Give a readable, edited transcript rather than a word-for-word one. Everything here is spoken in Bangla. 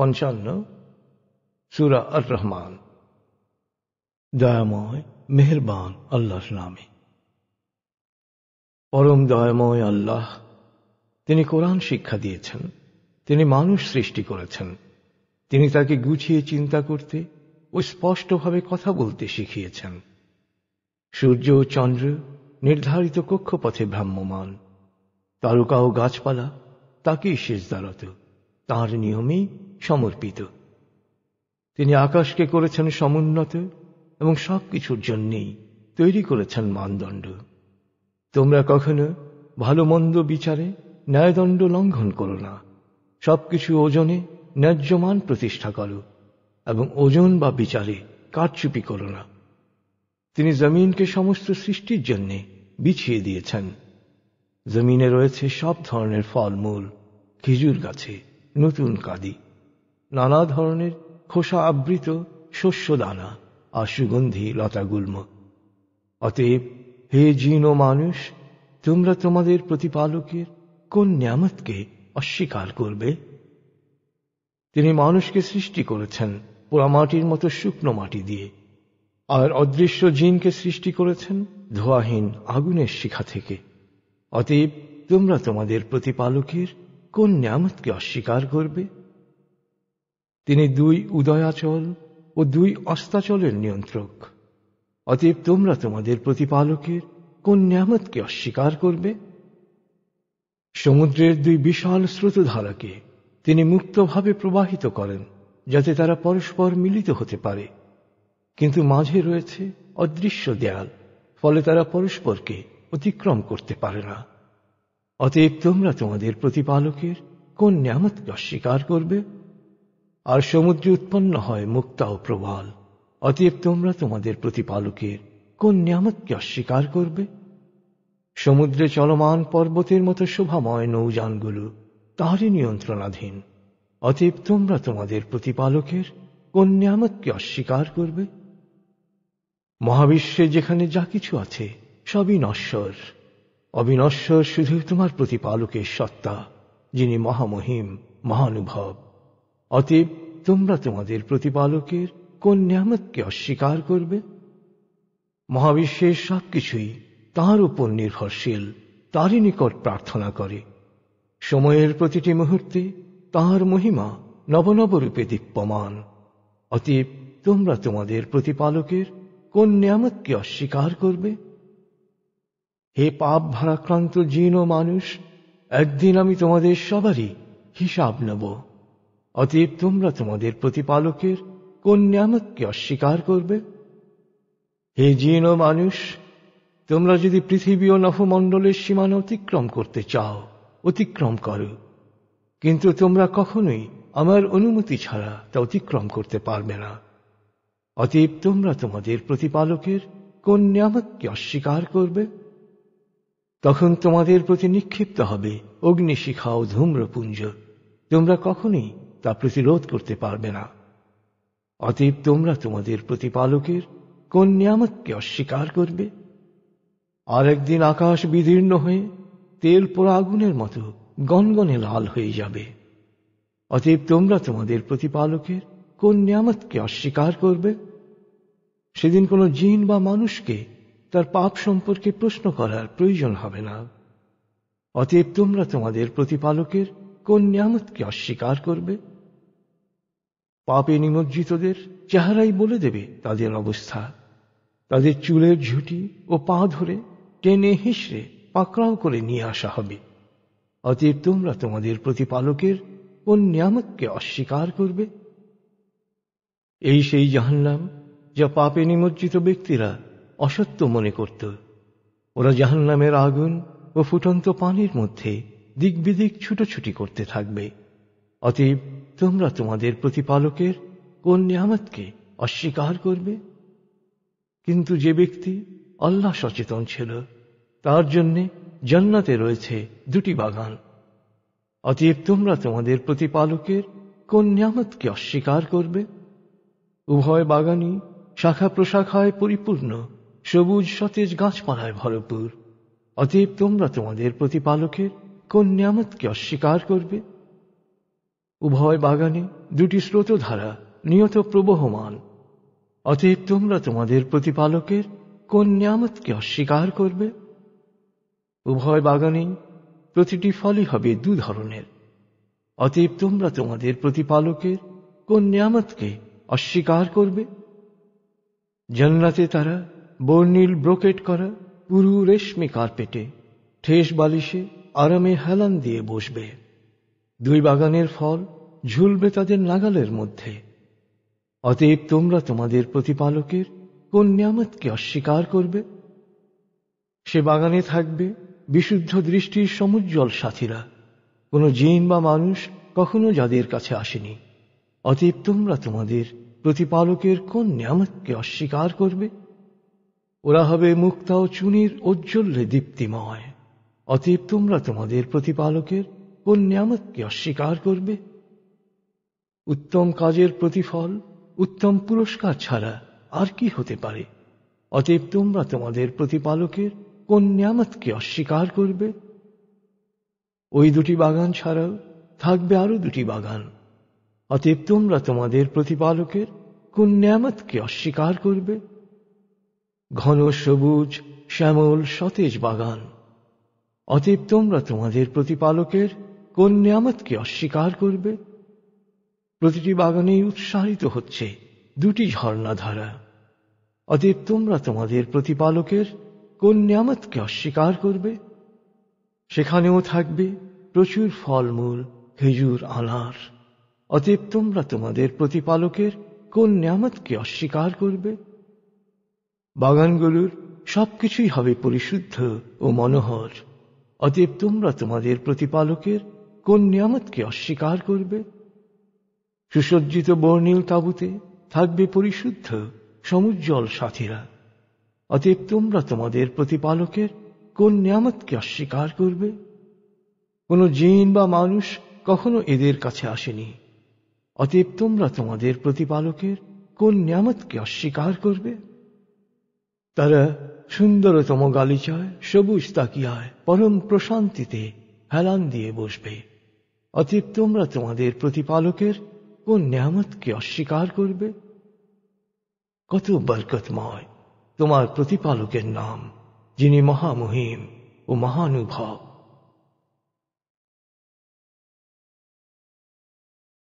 55 সূরা আর রহমান। দয়াময় মেহেরবান আল্লাহর নামে। পরম দয়াময় আল্লাহ, তিনি কোরআন শিক্ষা দিয়েছেন, তিনি মানুষ সৃষ্টি করেছেন, তিনি তাকে গুছিয়ে চিন্তা করতে ও স্পষ্টভাবে কথা বলতে শিখিয়েছেন। সূর্য ও চন্দ্র নির্ধারিত কক্ষপথে ভ্রাম্যমান, তারকা ও গাছপালা তাকেই সিজদারত, তাঁর নিয়মেই সমর্পিত। তিনি আকাশকে করেছেন সমুন্নত এবং সবকিছুর জন্যেই তৈরি করেছেন মানদণ্ড। তোমরা কখনো ভালো মন্দ বিচারে ন্যায়দণ্ড লঙ্ঘন করো না, সবকিছু ওজনে ন্যায্য মান প্রতিষ্ঠা করো এবং ওজন বা বিচারে কারচুপি করো না। তিনি জমিনকে সমস্ত সৃষ্টির জন্যে বিছিয়ে দিয়েছেন। জমিনে রয়েছে সব ধরনের ফলমূল, খেজুর গাছে নতুন কাদি, নানা ধরনের খোসা আবৃত শস্য দানা আর সুগন্ধি লতাগুল্ম। অতএব হে জিন ও মানুষ, তোমরা তোমাদের প্রতিপালকের কোন নিয়ামতকে অস্বীকার করবে? তিনি মানুষকে সৃষ্টি করেছেন পোড়ামাটির মতো শুকনো মাটি দিয়ে, আর অদৃশ্য জিনকে সৃষ্টি করেছেন ধোঁয়াহীন আগুনের শিখা থেকে। অতএব তোমরা তোমাদের প্রতিপালকের কোন নিয়ামতকে অস্বীকার করবে? তিনি 2 উদয়াচল ও 2 অস্তাচলের নিয়ন্ত্রক। অতএব তোমরা তোমাদের প্রতিপালকের কোন নিয়ামতকে অস্বীকার করবে? সমুদ্রের 2 বিশাল স্রোতধারাকে তিনি মুক্তভাবে প্রবাহিত করেন, যাতে তারা পরস্পর মিলিত হতে পারে, কিন্তু মাঝে রয়েছে অদৃশ্য দেয়াল, ফলে তারা পরস্পরকে অতিক্রম করতে পারে না। অতএব তোমরা তোমাদের প্রতিপালকের কোন নিয়ামতকে অস্বীকার করবে? আর সমুদ্রে উৎপন্ন হয় মুক্তা ও প্রবাল। অতএব তোমরা তোমাদের প্রতিপালকের কোন নিয়ামতকে অস্বীকার করবে? সমুদ্রে চলমান পর্বতের মতো শোভাময় নৌযানগুলো তাঁরই নিয়ন্ত্রণাধীন। অতএব তোমরা তোমাদের প্রতিপালকের কোন নিয়ামতকে অস্বীকার করবে? মহাবিশ্বে যেখানে যা কিছু আছে সবই নশ্বর, অবিনশ্বর শুধু তোমার প্রতিপালকের সত্তা, যিনি মহামহিম মহানুভব। অতএব তোমরা তোমাদের প্রতিপালকের কোন নিয়ামতকে অস্বীকার করবে? মহাবিশ্বের সবকিছুই তাঁর উপর নির্ভরশীল, তাঁরই নিকট প্রার্থনা করে। সময়ের প্রতিটি মুহূর্তে তাঁর মহিমা নবনব রূপে দীপ্যমান। অতএব তোমরা তোমাদের প্রতিপালকের কোন নিয়ামতকে অস্বীকার করবে? হে পাপ ভারাক্রান্ত জিন ও মানুষ, একদিন আমি তোমাদের সবারই হিসাব নেব। অতএব তোমরা তোমাদের প্রতিপালকের কোন নিয়ামতকে অস্বীকার করবে? হে জিন ও মানুষ, তোমরা যদি পৃথিবী ও নভমণ্ডলের সীমানা অতিক্রম করতে চাও, অতিক্রম করো, কিন্তু তোমরা কখনোই আমার অনুমতি ছাড়া তা অতিক্রম করতে পারবে না। অতএব তোমরা তোমাদের প্রতিপালকের কোন নিয়ামতকে অস্বীকার করবে? তখন তোমাদের প্রতি নিক্ষিপ্ত হবে অগ্নিশিখা ও ধূম্রপুঞ্জ, তোমরা কখনোই তা প্রতিরোধ করতে পারবে না। অতএব তোমরা তোমাদের প্রতিপালকের কোন নিয়ামতকে অস্বীকার করবে? আর একদিন আকাশ বিদীর্ণ হয়ে তেল পোড়া আগুনের মতো গনগনে লাল হয়ে যাবে। অতএব তোমরা তোমাদের প্রতিপালকের কোন নিয়ামতকে অস্বীকার করবে? সেদিন কোনো জিন বা মানুষকে তার পাপ সম্পর্কে প্রশ্ন করার প্রয়োজন হবে না। অতএব তোমরা তোমাদের প্রতিপালকের কোন নিয়ামতকে অস্বীকার করবে? পাপে নিমজ্জিতদের চেহারাই বলে দেবে তাদের অবস্থা। তাদের চুলের ঝুঁটি ও পা ধরে টেনে হিঁচড়ে পাকড়াও করে নিয়ে আসা হবে। অতএব তোমরা তোমাদের প্রতিপালকের কোন নিয়ামতকে অস্বীকার করবে? এই সেই জাহান্নাম যা পাপে নিমজ্জিত ব্যক্তিরা অসত্য মনে করত। ওরা জাহান্নামের আগুন ও ফুটন্ত পানির মধ্যে দিক বিদিক ছুটোছুটি করতে থাকবে। অতএব তোমরা তোমাদের প্রতিপালকের কোন নিয়ামতকে অস্বীকার করবে? কিন্তু যে ব্যক্তি আল্লাহ সচেতন ছিল, তার জন্যে জান্নাতে রয়েছে 2টি বাগান। অতএব তোমরা তোমাদের প্রতিপালকের কোন নিয়ামতকে অস্বীকার করবে? উভয় বাগানই শাখা প্রশাখায় পরিপূর্ণ, সবুজ সতেজ গাছপালায় ভরপুর। অতএব তোমরা তোমাদের প্রতিপালকের কোন নিয়ামতকে অস্বীকার করবে? উভয় বাগানে দুটি স্রোতধারা নিয়ত প্রবহমান। অতএব তোমরা তোমাদের প্রতিপালকের কোন নিয়ামতকে অস্বীকার করবে? উভয় বাগানেই প্রতিটি ফলই হবে দু ধরনের। অতএব তোমরা তোমাদের প্রতিপালকের কোন নিয়ামতকে অস্বীকার করবে? জান্নাতে তারা বর্ণিল ব্রোকেট করা পুরু রেশমি কার্পেটে ঠেস বালিশে আরামে হেলান দিয়ে বসবে। দুই বাগানের ফল ঝুলবে তাদের নাগালের মধ্যে। অতএব তোমরা তোমাদের প্রতিপালকের কোন নিয়ামতকে অস্বীকার করবে? সে বাগানে থাকবে বিশুদ্ধ দৃষ্টির সমুজ্জ্বল সাথীরা, কোন জিন বা মানুষ কখনো যাদের কাছে আসেনি। অতএব তোমরা তোমাদের প্রতিপালকের কোন নিয়ামতকে অস্বীকার করবে? ওরা হবে মুক্তা ও চুনির ঔজ্জ্বল্যে দীপ্তিময়। অতএব তোমরা তোমাদের প্রতিপালকের কোন নিয়ামতকে অস্বীকার করবে? উত্তম কাজের প্রতিফল উত্তম পুরস্কার ছাড়া আর কি হতে পারে? অতএব তোমরা তোমাদের প্রতিপালকের কোন নিয়ামতকে অস্বীকার করবে? ওই দুটি বাগান ছাড়াও থাকবে আরো দুটি বাগান। অতএব তোমরা তোমাদের প্রতিপালকের কোন নিয়ামতকে অস্বীকার করবে? ঘন সবুজ শ্যামল সতেজ বাগান। অতএব তোমরা তোমাদের প্রতিপালকের কোন নিয়ামতকে অস্বীকার করবে? প্রতিটি বাগানেই উৎসারিত হচ্ছে দুটি ঝর্ণাধারা। অতএব তোমরা তোমাদের প্রতিপালকের কোন নিয়ামতকে অস্বীকার করবে? সেখানেও থাকবে প্রচুর ফলমূল, খেজুর, আনার। অতএব তোমরা তোমাদের প্রতিপালকের কোন নিয়ামতকে অস্বীকার করবে? বাগানগুলোর সবকিছুই হবে পরিশুদ্ধ ও মনোহর। অতএব তোমরা তোমাদের প্রতিপালকের কোন নিয়ামতকে অস্বীকার করবে? সুসজ্জিত বর্ণিল তাঁবুতে থাকবে পরিশুদ্ধ সমুজ্জ্বল সাথীরা। অতএব তোমরা তোমাদের প্রতিপালকের কোন নিয়ামতকে অস্বীকার করবে? কোন জিন বা মানুষ কখনো এদের কাছে আসেনি। অতএব তোমরা তোমাদের প্রতিপালকের কোন নিয়ামতকে অস্বীকার করবে? তারা সুন্দরতম গালিচায় সবুজ তাকিয়ায় পরম প্রশান্তিতে হেলান দিয়ে বসবে। অতএব তোমরা তোমাদের প্রতিপালকের কোন নিয়ামতকে অস্বীকার করবে? কত বরকতময় তোমার প্রতিপালকের নাম, যিনি মহামহিম ও মহানুভব।